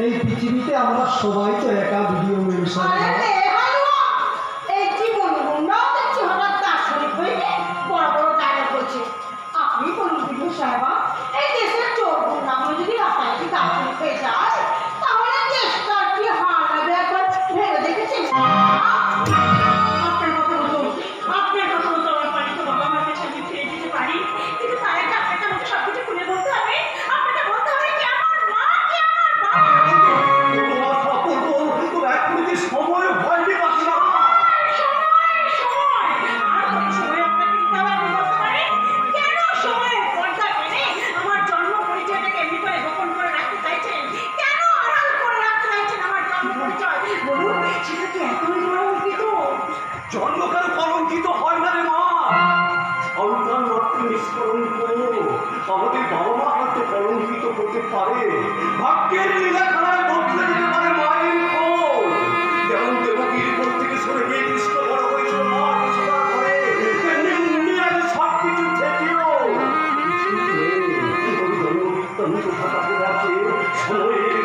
এই পৃথিবীতে আমরা সবাই তো একা ভিডিও মেনশন। এই কি বলবো না দেখছি হঠাৎ দার্শনিক হয়ে বড় বড় ডায়লগ করছে। আপনি বলুন ভিডিও সাহেব, এই দেশের চোর গুন্ডাগুলো যদি রাতারাতি দার্শনিক হয়ে যায় তাহলে দেশটা কি হার হবে একবার ভেবে দেখেছেন? আপনার কথা মতো আমার বাড়ি তো বাবা মাকে সাথে ফিরে দিতে পারি, কিন্তু তার একটা আপনাকে আমাকে সব কিছু খুলে বলতে হবে। আপনাকে বলতে হবে কি আমার মা, কি আমার বাবা। সময় হয়নি বাসা। জন্মকাল কলঙ্কিত হয় না রে মা, সন্তান মাত্র নিষ্কলঙ্ক। আমাদের বাবা মা হয়তো কলঙ্কিত করতে পারে, ভাগ্যের লীলাখানায় বদলে দিতে পারে মায়ের খোল। যেমন দেবকীর কোল থেকে সরে গিয়ে কৃষ্ণ বড় হয়েছিল মা যশোদার ঘরে, তেমনি উনি আগে সব কিছু থেকেও ওই জন্মবৃত্তান্ত থাকা আছে সময়ের